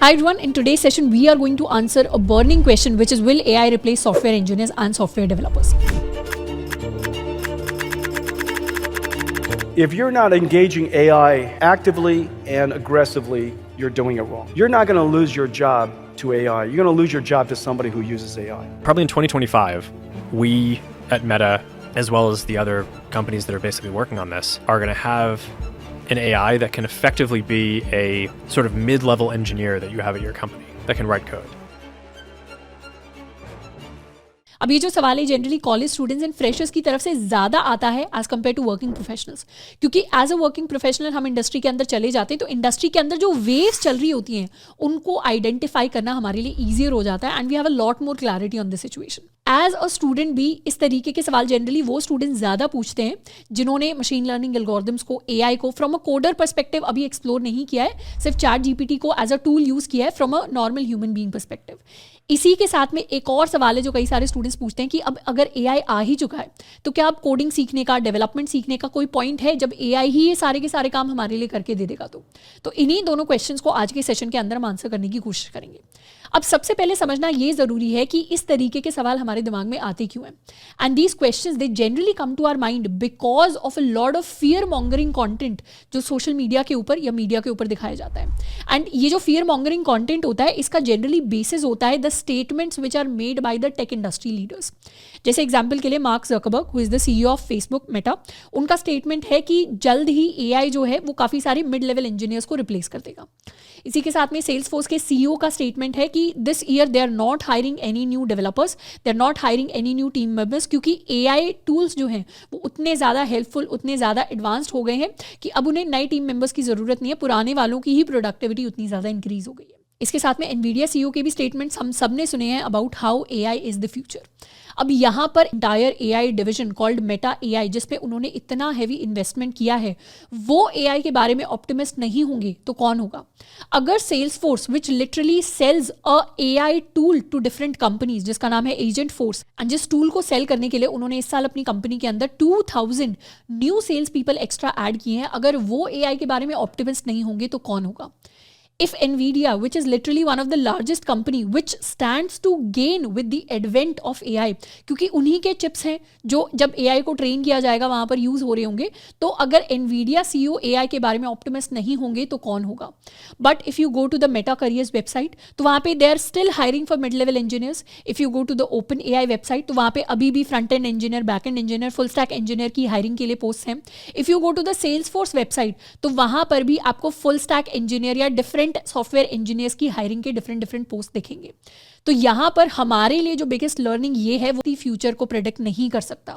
Hi everyone, in today's session we are going to answer a burning question, which is, will AI replace software engineers and software developers? If you're not engaging AI actively and aggressively, you're doing it wrong. You're not going to lose your job to AI. You're going to lose your job to somebody who uses AI. Probably in 2025, we at Meta, as well as the other companies that are basically working on this, are going to have an AI that can effectively be a sort of mid-level engineer that you have at your company that can write code. अब ये जो सवाल है generally college students and freshers की तरफ से ज़्यादा आता है as compare to working professionals, क्योंकि एज अ वर्किंग प्रोफेशनल हम इंडस्ट्री के अंदर चले जाते हैं तो इंडस्ट्री के अंदर जो वेव्स चल रही होती हैं उनको आइडेंटिफाई करना हमारे लिए ईजियर हो जाता है and we have a lot more clarity on this situation. As a student भी इस तरीके के सवाल जनरली वो स्टूडेंट्स ज़्यादा पूछते हैं जिन्होंने मशीन लर्निंग एल्गोरिथम्स को, एआई को फ्रॉम अ कोडर पर्सपेक्टिव अभी एक्सप्लोर नहीं किया है, सिर्फ चैट जीपीटी को एज अ टूल यूज़ किया है from a normal human being perspective. इसी के साथ में एक और सवाल है जो कई सारे स्टूडेंट्स पूछते हैं कि अब अगर एआई आ ही चुका है तो क्या अब कोडिंग सीखने का, डेवलपमेंट सीखने का कोई पॉइंट है जब एआई ही ये सारे के सारे काम हमारे लिए करके दे देगा. तो इन्हीं दोनों क्वेश्चंस को आज के सेशन के अंदर हम आंसर करने की कोशिश करेंगे. अब सबसे पहले समझना ये ज़रूरी है कि इस तरीके के सवाल हमारे दिमाग में आते क्यों हैं. And these questions they generally come to our mind because of a lot of fear mongering content जो सोशल मीडिया के ऊपर या मीडिया के ऊपर दिखाया जाता है. एंड ये जो फियर मॉन्गरिंग कंटेंट होता है इसका जनरली बेसिस होता है the statements which are made by the tech industry leaders. जैसे एग्जाम्पल के लिए Mark Zuckerberg, who is the CEO of Facebook Meta, उनका स्टेटमेंट है कि जल्द ही एआई जो है वो काफ़ी सारे मिड लेवल इंजीनियर्स को रिप्लेस कर देगा. इसी के साथ में सेल्सफोर्स के सीईओ का स्टेटमेंट है कि this year they are not hiring any new developers, they are not hiring any new team members, क्योंकि एआई टूल्स जो हैं वो उतने ज़्यादा हेल्पफुल, उतने ज़्यादा एडवांस्ड हो गए हैं कि अब उन्हें नए टीम मेंबर्स की ज़रूरत नहीं है, पुराने वालों की ही प्रोडक्टिविटी उतनी ज़्यादा इंक्रीज हो गई है. इसके साथ में एनवीडिया सीईओ के भी स्टेटमेंट्स हम सब ने सुने हैं about how AI is the future. अब यहाँ पर entire AI division called Meta AI, जिसपे उन्होंने इतना हैवी इन्वेस्टमेंट किया है, वो एआई के बारे में ऑप्टिमिस्ट नहीं होंगे तो कौन होगा. अगर Salesforce which literally sells a AI tool to different companies, जिसका नाम है एजेंट फोर्स, एंड जिस टूल को सेल करने के लिए उन्होंने इस साल अपनी कंपनी के अंदर 2000 new sales people extra add किए हैं, अगर वो एआई के बारे में ऑप्टिमिस्ट नहीं होंगे तो कौन होगा. If NVIDIA, which is literally one of the largest company, which stands to gain with the advent of AI, क्योंकि उन्हीं के चिप्स हैं जो जब AI को ट्रेन किया जाएगा वहाँ पर यूज़ हो रहे होंगे, तो अगर NVIDIA CEO AI के बारे में ऑप्टिमिस्ट नहीं होंगे तो कौन होगा. But if you go to the Meta careers website तो वहाँ पे they are still hiring for mid level engineers. If you go to the open AI website तो वहाँ पे अभी भी front end engineer, back end engineer, full stack engineer की hiring के लिए पोस्ट हैं. If you go to the Salesforce website तो वहाँ पर भी आपको फुल स्टैक इंजीनियर या डिफरेंट सॉफ्टवेयर इंजीनियर्स की हायरिंग के डिफरेंट पोस्ट दिखेंगे. तो यहाँ पर हमारे लिए जो बिगेस्ट लर्निंग ये है वो फ्यूचर को प्रेडिक्ट नहीं कर सकता.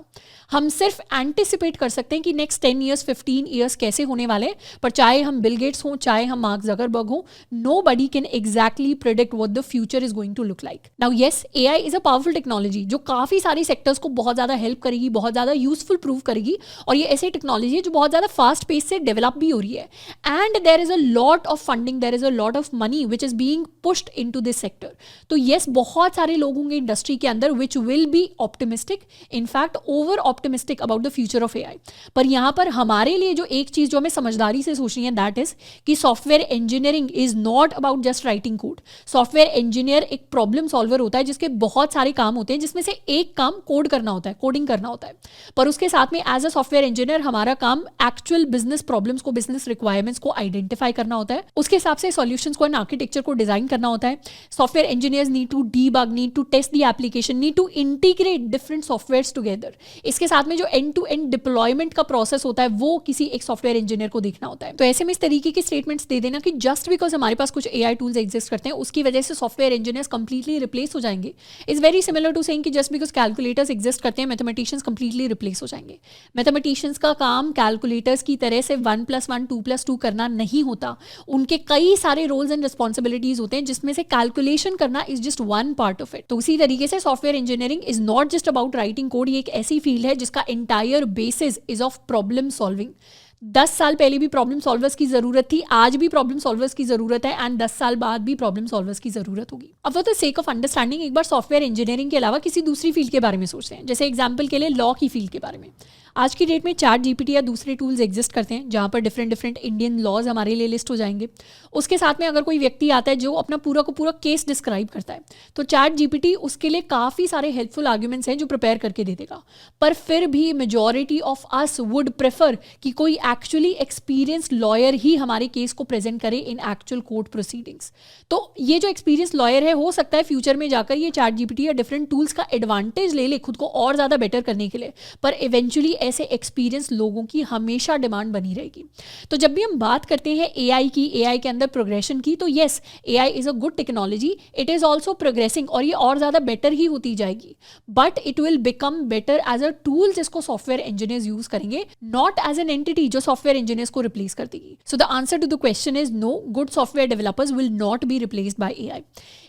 हम सिर्फ एंटिसिपेट कर सकते हैं कि नेक्स्ट 10 ईयर्स 15 ईयर्स कैसे होने वाले हैं, पर चाहे हम बिल गेट्स हों, चाहे हम मार्क ज़करबर्ग हों, nobody can exactly predict what the future is going to look like. Now yes, AI is a powerful technology जो काफ़ी सारी सेक्टर्स को बहुत ज़्यादा हेल्प करेगी, बहुत ज़्यादा यूजफुल प्रूव करेगी, और ये ऐसी टेक्नोलॉजी है जो बहुत ज़्यादा फास्ट पेस से डेवलप भी हो रही है. And there is a lot of funding, there is a lot of money which is being pushed into this sector. तो येस, बहुत सारे लोग होंगे इंडस्ट्री के अंदर which will be optimistic, in fact over optimistic about the future of AI. पर यहाँ पर हमारे लिए जो एक चीज़ जो हमें समझदारी से सोचनी है, दैट इज कि software engineering is not about just writing code. Software engineer एक प्रॉब्लम सॉल्वर होता है जिसके बहुत सारे काम होते हैं, जिसमें से एक काम कोड करना होता है, कोडिंग करना होता है. पर उसके साथ में एज अ सॉफ्टवेयर इंजीनियर हमारा काम एक्चुअल बिजनेस प्रॉब्लम्स को, बिजनेस रिक्वायरमेंट्स को आइडेंटिफाई करना होता है, उसके हिसाब से सॉल्यूशंस को एंड आर्किटेक्चर को डिजाइन करना होता है. Software engineers need to debug, need to test the application, need to integrate different softwares together. इसके साथ में जो एंड टू एंड डिप्लॉयमेंट का प्रोसेस होता है वो किसी एक सॉफ्टवेयर इंजीनियर को देखना होता है. तो ऐसे में इस तरीके के स्टेटमेंट्स दे देना कि जस्ट बिकॉज हमारे पास कुछ एआई टूल्स एग्जिस्ट करते हैं उसकी वजह से सॉफ्टवेयर इंजीनियर्स कंप्लीटली रिप्लेस हो जाएंगे is very similar to saying कि जस्ट बिकॉज कैलकुलेटर्स एग्जिस्ट करते हैं मैथमेटिशियंस कंप्लीटली रिप्लेस हो जाएंगे. मैथमेटिशियंस का काम कैलकुलेटर्स की तरह से 1+1 2+2 करना नहीं होता. उनके कई सारे रोल्स एंड रिस्पॉन्सिबिलिटीज होते हैं जिसमें से कैलकुलेशन करना is just one part of it. तो उसी तरीके से software engineering is not just about writing code. ये एक ऐसी फील्ड है जिसका entire basis is of problem solving. 10 साल पहले भी प्रॉब्लम सॉल्वर्स की जरूरत थी, आज भी प्रॉब्लम सॉल्वर्स की जरूरत है, एंड 10 साल बाद भी प्रॉब्लम सॉल्वर्स की जरूरत होगी. अब for the sake of understanding एक बार सॉफ्टवेयर इंजीनियरिंग के अलावा किसी दूसरी फील्ड के बारे में सोचते हैं. जैसे एग्जांपल के लिए लॉ की फील्ड के बारे में. आज की डेट में चैट जीपीटी या दूसरे टूल्स एग्जिस्ट करते हैं जहाँ पर डिफरेंट इंडियन लॉज हमारे लिए लिस्ट हो जाएंगे। उसके साथ में अगर कोई व्यक्ति आता है जो अपना पूरा केस डिस्क्राइब करता है, तो चैट जीपीटी उसके लिए काफ़ी सारे हेल्पफुल आर्ग्यूमेंट्स हैं जो प्रिपेयर करके दे देगा। पर फिर भी majority of us would prefer कि कोई एक्चुअली एक्सपीरियंस्ड लॉयर ही हमारे केस को प्रेजेंट करे इन एक्चुअल कोर्ट प्रोसीडिंग्स। तो ये जो एक्सपीरियंस लॉयर है, हो सकता है फ्यूचर में जाकर ये चैट जीपीटी या डिफरेंट टूल्स का एडवांटेज ले ले खुद को और ज़्यादा बेटर करने के लिए, पर इवेंचुअली ऐसे एक्सपीरियंस लोगों की हमेशा डिमांड बनी रहेगी। तो जब भी हम बात करते हैं एआई की, एआई के अंदर प्रोग्रेशन की, तो yes, AI is a good technology, it is also progressing और ये और ज़्यादा बेटर ही होती जाएगी। But it will become better as a tool जिसको सॉफ्टवेयर इंजीनियर्स यूज करेंगे, नॉट एज एन एंटिटी जो सॉफ्टवेयर इंजीनियर्स को रिप्लेस कर देगी। So the answer to the question is no, good software developers will not be replaced by AI.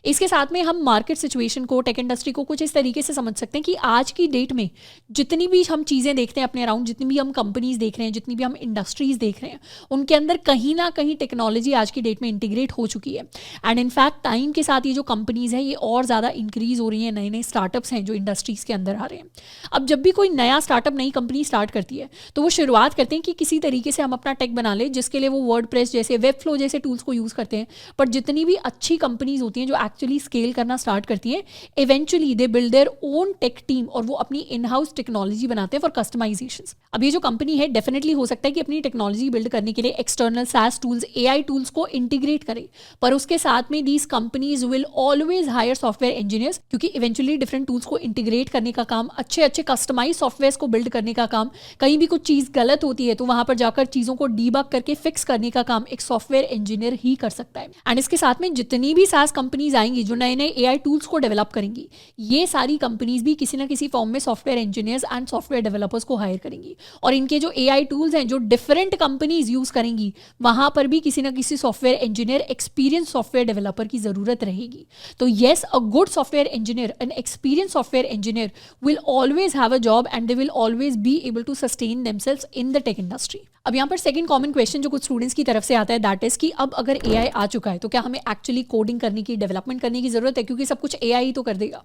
इसके साथ में हम मार्केट सिचुएशन को, टेक इंडस्ट्री को कुछ इस तरीके से समझ सकते हैं कि आज की डेट में जितनी भी हम चीज़ें देखते हैं अपने अराउंड, जितनी भी हम कंपनीज देख रहे हैं, जितनी भी हम इंडस्ट्रीज देख रहे हैं, उनके अंदर कहीं ना कहीं टेक्नोलॉजी आज की डेट में इंटीग्रेट हो चुकी है। एंड इनफैक्ट टाइम के साथ ये जो कंपनीज हैं ये और ज़्यादा इंक्रीज हो रही हैं, नए नए स्टार्टअप्स हैं जो इंडस्ट्रीज के अंदर आ रहे हैं। अब जब भी कोई नया स्टार्टअप, नई कंपनी स्टार्ट करती है तो वो शुरुआत करते हैं कि किसी तरीके से हम अपना टेक बना ले, जिसके लिए वो वर्डप्रेस जैसे, वेबफ्लो जैसे टूल्स को यूज़ करते हैं। पर जितनी भी अच्छी कंपनीज होती हैं जो एक्चुअली स्केल करना स्टार्ट करती हैं, eventually they build their own tech team और वो अपनी इन हाउस टेक्नोलॉजी बनाते हैं फॉर कस्टमाइजेशंस। अब ये जो कंपनी है डेफिनेटली हो सकता है कि अपनी टेक्नोलॉजी बिल्ड करने के लिए external SaaS tools, AI tools को इंटीग्रेट करे, पर उसके साथ में these companies will always hire software engineers, क्योंकि इवेंचुअली डिफरेंट टूल्स को इंटीग्रेट करने का काम, अच्छे कस्टमाइज सॉफ्टवेयर को बिल्ड करने का काम, कहीं भी कुछ चीज़ गलत होती है तो वहां पर जाकर चीज़ों को डीबग करके फिक्स करने का काम एक सॉफ्टवेयर इंजीनियर ही कर सकता है। एंड इसके साथ में जितनी भी SaaS कंपनीज आएंगी जो नए नए एआई टूल्स को डेवलप करेंगी, ये सारी कंपनीज भी किसी ना किसी फॉर्म में software engineers and software developers को हायर करेंगी। और इनके जो एआई टूल्स हैं जो डिफरेंट कंपनीज यूज करेंगी, वहां पर भी किसी ना किसी software engineer, experience software developer की जरूरत रहेगी। तो yes, a good software engineer, an experience software engineer will always have a job and they will always be able to sustain themselves in the tech industry. अब यहाँ पर second common question जो कुछ students की तरफ से आता है, दैट इज कि अब अगर एआई आ चुका है तो क्या हमें एक्चुअली कोडिंग करने की, डेवलपमेंट करने की जरूरत है, क्योंकि सब कुछ एआई तो कर देगा।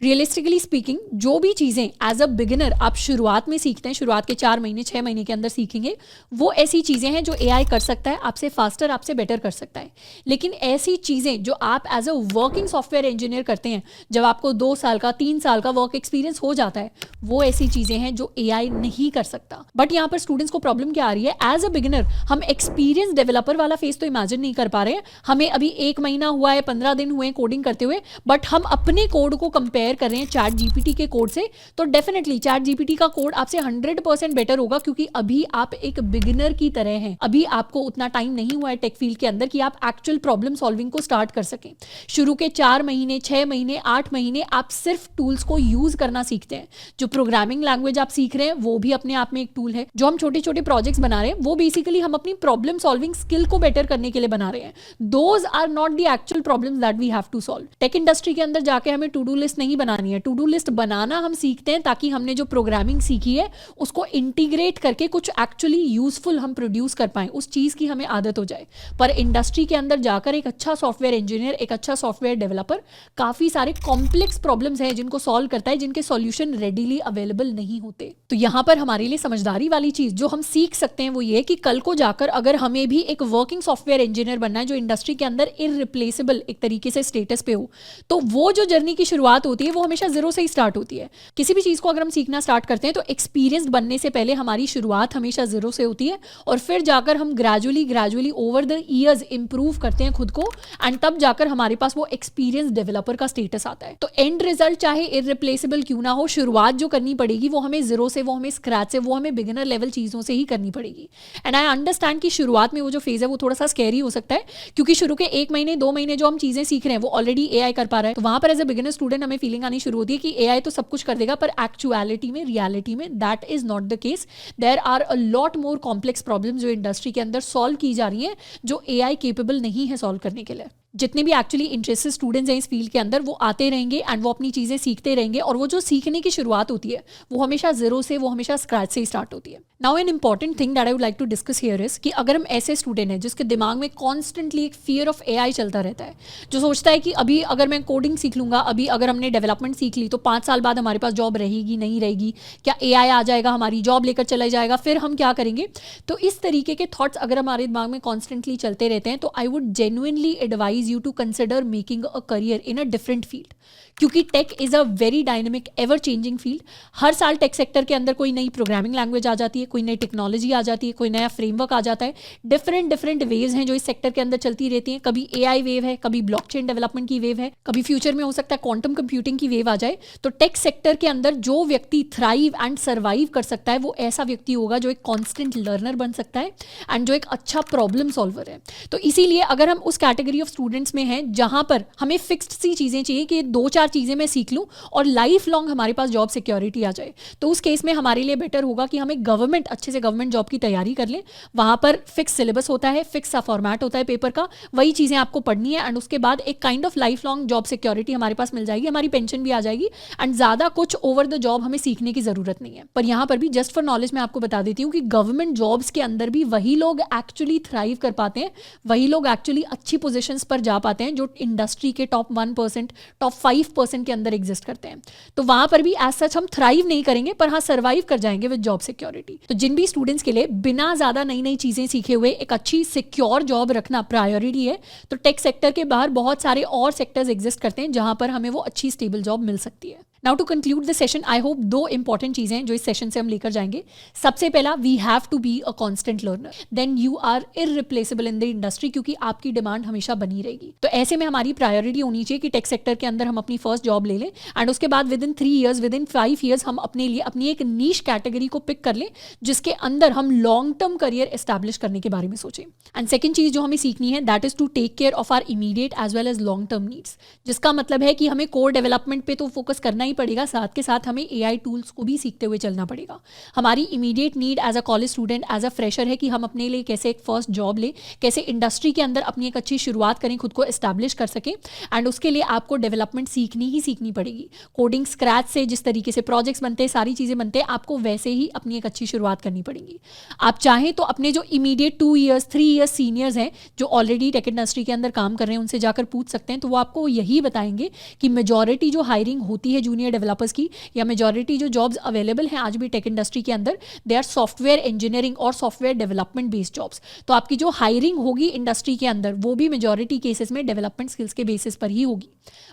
रियलिस्टिकली स्पीकिंग, जो भी चीज़ें एज अ बिगिनर आप शुरुआत में सीखते हैं, शुरुआत के 4 महीने 6 महीने के अंदर सीखेंगे, वो ऐसी चीज़ें हैं जो एआई कर सकता है, आपसे फास्टर, आपसे बेटर कर सकता है। लेकिन ऐसी चीज़ें जो आप as a working software engineer करते हैं, जब आपको 2 साल का 3 साल का वर्क एक्सपीरियंस हो जाता है, वो ऐसी चीज़ें हैं जो एआई नहीं कर सकता। बट यहाँ पर स्टूडेंट्स को प्रॉब्लम क्या आ रही है, एज अ बिगिनर हम एक्सपीरियंस डेवलपर वाला फेस तो इमेजिन नहीं कर पा रहे हैं। हमें अभी 1 महीना हुआ है, 15 दिन हुए कोडिंग करते हुए, बट हम अपने कोड को कंपेयर कर रहे हैं चैट जीपीटी के कोड से, तो डेफिनेटली चैट जीपीटी का कोड आपसे 100% बेटर होगा, क्योंकि अभी आप एक बिगिनर की तरह हैं। अभी आपको उतना टाइम नहीं हुआ है टेक फील्ड के अंदर कि आप एक्चुअल प्रॉब्लम सॉल्विंग को स्टार्ट कर सकें। शुरू के 4 महीने, 6 महीने, 8 महीने आप सिर्फ टूल्स को यूज करना सीखते हैं। जो प्रोग्रामिंग लैंग्वेज आप सीख रहे हैं वो भी अपने आप में एक टूल है। जो हम छोटे छोटे प्रोजेक्ट्स बना रहे हैं वो बेसिकली हम अपनी प्रॉब्लम सॉल्विंग स्किल को बेटर करने के लिए बना रहे हैं। Those are not the actual problems that we have to solve. Tech industry के अंदर जाके हमें टू डू लिस्ट नहीं बनानी है। टू डू लिस्ट बनाना हम सीखते हैं ताकि हमने जो प्रोग्रामिंग सीखी है उसको इंटीग्रेट करके कुछ एक्चुअली यूजफुल हम प्रोड्यूस कर पाएं, उस चीज की हमें आदत हो जाए। पर इंडस्ट्री के अंदर जाकर एक अच्छा सॉफ्टवेयर इंजीनियर, एक अच्छा सॉफ्टवेयर डेवलपर काफी सारे कॉम्प्लेक्स प्रॉब्लम्स हैं जिनको सॉल्व करता है, जिनके सॉल्यूशन रेडीली अवेलेबल नहीं होते। तो यहां पर हमारे लिए समझदारी वाली चीज जो हम सीख सकते हैं वो ये कि कल को जाकर अगर हमें भी एक वर्किंग सॉफ्टवेयर इंजीनियर बनना है जो इंडस्ट्री के अंदर इररिप्लेसेबल एक तरीके से स्टेटस पे हो, तो वो जो जर्नी की शुरुआत होती है वो हमेशा जीरो से ही स्टार्ट होती है। किसी भी चीज को अगर हम सीखना स्टार्ट करते हैं तो एक्सपीरियंस बनने से पहले हमारी शुरुआत हमेशा जीरो से होती है, और फिर जाकर हम gradually over the years improve करते हैं खुद को, एंड तब जाकर हमारे पास वो एक्सपीरियंस डेवलपर का स्टेटस आता है। तो एंड रिजल्ट चाहे इररिप्लेसेबल क्यों ना हो, शुरुआत जो करनी पड़ेगी वो हमें जीरो से, वो हमें स्क्रैच से, वो हमें बिगिनर लेवल चीजों से ही करनी पड़ेगी। एंड आई अंडरस्टैंड कि शुरुआत में वो जो फेज है वो थोड़ा सा स्कैरी हो सकता है, क्योंकि शुरू के 1 महीने 2 महीने जो हम चीजें सीख रहे हैं वो ऑलरेडी एआई कर पा रहा है। तो वहां पर एज अ बिगिनर स्टूडेंट हमें फीलिंग आनी शुरू होती है कि एआई तो सब कुछ कर देगा, पर एक्चुअलिटी में, रियलिटी में that is not the case. There are a lot more complex problems जो इंडस्ट्री के अंदर सॉल्व की जा रही हैं, जो एआई केपेबल नहीं है सॉल्व करने के लिए। जितने भी एक्चुअली इंटरेस्टेड स्टूडेंट्स हैं इस फील्ड के अंदर वो आते रहेंगे एंड वो अपनी चीज़ें सीखते रहेंगे, और वो जो सीखने की शुरुआत होती है वो हमेशा जीरो से, वो हमेशा स्क्रैच से ही स्टार्ट होती है. Now an important thing that I would like to discuss here is कि अगर हम ऐसे स्टूडेंट हैं जिसके दिमाग में कॉन्स्टेंटली एक फियर ऑफ AI चलता रहता है, जो सोचता है कि अभी अगर मैं कोडिंग सीख लूँगा, अभी अगर हमने डेवलपमेंट सीख ली तो 5 साल बाद हमारे पास जॉब रहेगी नहीं रहेगी, क्या AI आ जाएगा हमारी जॉब लेकर चला जाएगा, फिर हम क्या करेंगे. तो इस तरीके के थॉट्स अगर हमारे दिमाग में कॉन्स्टेंटली चलते रहते हैं तो I would genuinely advise you to consider making a career in a different field, क्योंकि tech is a very dynamic ever changing field. हर साल टेक सेक्टर के अंदर कोई नई प्रोग्रामिंग लैंग्वेज आ जाती है, कोई नई टेक्नोलॉजी आ जाती है, कोई नया फ्रेमवर्क आ जाता है. डिफरेंट वेव्स हैं जो इस सेक्टर के अंदर चलती रहती हैं. कभी AI वेव है, कभी ब्लॉकचेन डेवलपमेंट की वेव है, कभी फ्यूचर में हो सकता है क्वांटम कंप्यूटिंग की वेव आ जाए. तो टेक सेक्टर के अंदर जो व्यक्ति थ्राइव एंड सर्वाइव कर सकता है वो ऐसा व्यक्ति होगा जो एक कॉन्स्टेंट लर्नर बन सकता है एंड जो एक अच्छा प्रॉब्लम सॉल्वर है. तो इसीलिए अगर हम उस कैटेगरी ऑफ स्टूडेंट्स में हैं जहां पर हमें फिक्स्ड सी चीज़ें चाहिए कि 2-4 चीज़ें मैं सीख लूँ और लाइफ लॉन्ग हमारे पास जॉब सिक्योरिटी आ जाए, तो उस केस में हमारे लिए बेटर होगा कि हमें अच्छे से गवर्नमेंट जॉब की तैयारी कर लें. वहाँ पर फिक्स सिलेबस होता है, फिक्स सा फॉर्मेट होता है पेपर का, वही चीज़ें आपको पढ़नी है एंड उसके बाद एक kind of life long job security हमारे पास मिल जाएगी, हमारी पेंशन भी आ जाएगी एंड ज़्यादा कुछ ओवर द जॉब हमें सीखने की ज़रूरत नहीं है. पर यहाँ पर भी जस्ट फॉर नॉलेज मैं आपको बता देती हूँ कि गवर्नमेंट जॉब्स के अंदर भी वही लोग एक्चुअली थ्राइव कर पाते हैं, वही लोग एक्चुअली अच्छी पोजीशंस पर जा पाते हैं जो इंडस्ट्री के टॉप 1%, टॉप 5% के अंदर एग्जिस्ट करते हैं. तो वहां पर भी एज सच हम थ्राइव नहीं करेंगे, पर हाँ सर्वाइव कर जाएंगे विद जॉब सिक्योरिटी. तो जिन भी स्टूडेंट्स के लिए बिना ज्यादा नई चीजें सीखे हुए एक अच्छी सिक्योर जॉब रखना प्रायोरिटी है, तो टेक सेक्टर के बाहर बहुत सारे और सेक्टर्स एग्जिस्ट करते हैं जहां पर हमें वो अच्छी स्टेबल जॉब मिल सकती है. Now to conclude the session, I hope 2 important चीजें जो इस सेशन से हम लेकर जाएंगे. सबसे पहला, we have to be a constant learner, then you are irreplaceable in the industry, क्योंकि आपकी डिमांड हमेशा बनी रहेगी. तो ऐसे में हमारी प्रायोरिटी होनी चाहिए कि टेक सेक्टर के अंदर हम अपनी फर्स्ट जॉब ले लें एंड उसके बाद with in 3 years, with in 5 years हम अपने लिए अपनी एक नीश कैटेगरी को पिक कर लें जिसके अंदर हम लॉन्ग टर्म करियर एस्टैब्लिश करने के बारे में सोचें. एंड सेकंड चीज जो हमें सीखनी है that is to take care of our immediate as well as long term needs, जिसका मतलब है कि हमें कोर डेवलपमेंट पे तो फोकस करना ही पड़ेगा, साथ के साथ हमें AI टूल्स को भी सीखते हुए चलना पड़ेगा. हमारी immediate need as a college student, as a fresher है कि हम अपने लिए कैसे एक फर्स्ट जॉब लें, कैसे इंडस्ट्री के अंदर अपनी एक अच्छी शुरुआत करें, खुद को एस्टैब्लिश कर सकें. एंड उसके लिए आपको डेवलपमेंट सीखनी पड़ेगी. कोडिंग स्क्रैच से जिस तरीके से प्रोजेक्ट्स बनते हैं, सारी चीज़ें बनते हैं, आपको वैसे ही अपनी एक अच्छी शुरुआत करनी पड़ेगी. आप चाहें तो अपने जो इमीडिएट 2 ईयर्स 3 ईयर्स सीनियर्स हैं जो ऑलरेडी टेक इंडस्ट्री के अंदर काम कर रहे हैं उनसे जाकर पूछ सकते हैं, तो वो आपको यही बताएंगे कि मेजॉरिटी जो हायरिंग होती है जूनियर डेवलपर्स की, या मेजॉरिटी जो जॉब्स अवेलेबल हैं आज भी टेक इंडस्ट्री के अंदर, दे आर सॉफ्टवेयर इंजीनियरिंग और सॉफ्टवेयर डेवलपमेंट बेस्ड जॉब्स. तो आपकी जो हायरिंग होगी इंडस्ट्री के अंदर वो भी मेजॉरिटी केसेस में डेवलपमेंट स्किल्स के बेसिस पर ही होगी.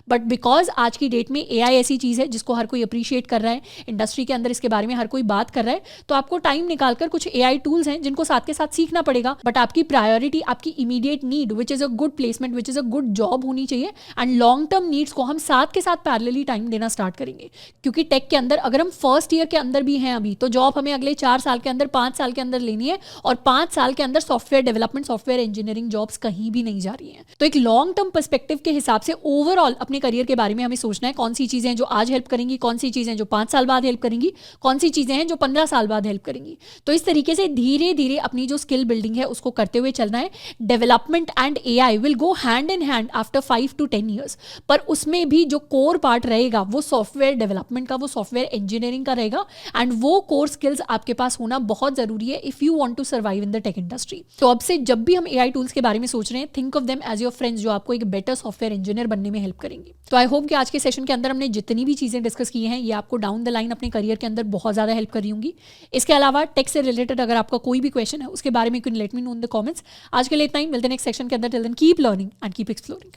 बट बिकॉज आज की डेट में AI ऐसी चीज़ है जिसको हर कोई अप्रिशिएट कर रहा है, इंडस्ट्री के अंदर इसके बारे में हर कोई बात कर रहा है, तो आपको टाइम निकालकर कुछ AI टूल्स हैं जिनको साथ के साथ सीखना पड़ेगा. बट आपकी प्रायोरिटी आपकी immediate need which is a good placement, which is a good job होनी चाहिए. एंड लॉन्ग टर्म नीड्स को हम साथ के साथ पैरेलली टाइम देना स्टार्ट करेंगे, क्योंकि टेक के अंदर अगर हम फर्स्ट ईयर के अंदर भी हैं अभी, तो जॉब हमें अगले 4 साल के अंदर, 5 साल के अंदर लेनी है, और 5 साल के अंदर software development, software engineering jobs कहीं भी नहीं जा रही हैं. तो एक लॉन्ग टर्म पर्सपेक्टिव के हिसाब से ओवरऑल अपने करियर के बारे में हमें सोचना है, कौन सी चीज़ें जो आज हेल्प करेंगी, कौन सी चीज़ें जो 5 साल बाद हेल्प करेंगी, कौन सी चीज़ें हैं जो 15 साल बाद हेल्प करेंगी. तो इस तरीके से धीरे धीरे अपनी जो स्किल बिल्डिंग है उसको करते हुए चलना है. Development and AI will go hand in hand after 5 to 10 years, पर उसमें भी जो कोर पार्ट रहेगा वो सॉफ्टवेयर डेवलपमेंट का, वो सॉफ्टवेयर इंजीनियरिंग का रहेगा. एंड वो कोर स्किल्स आपके पास होना बहुत जरूरी है if you want to survive in the tech industry. तो अब से जब भी हम AI टूल्स के बारे में सोच रहे हैं, think of them as your friends जो आपको एक बेटर सॉफ्टवेयर इंजीनियर बनने में हेल्प करेंगे. तो आई होप कि आज के सेशन के अंदर हमने जितनी भी चीज़ें डिस्कस की हैं ये आपको डाउन द लाइन अपने करियर के अंदर बहुत ज़्यादा हेल्प कर रही होंगी. इसके अलावा टेक से रिलेटेड अगर आपका कोई भी क्वेश्चन है उसके बारे में let me know in the comments. आज के लिए इतना ही, मिलते हैं नेक्स्ट सेशन के अंदर. Till then keep learning and keep exploring.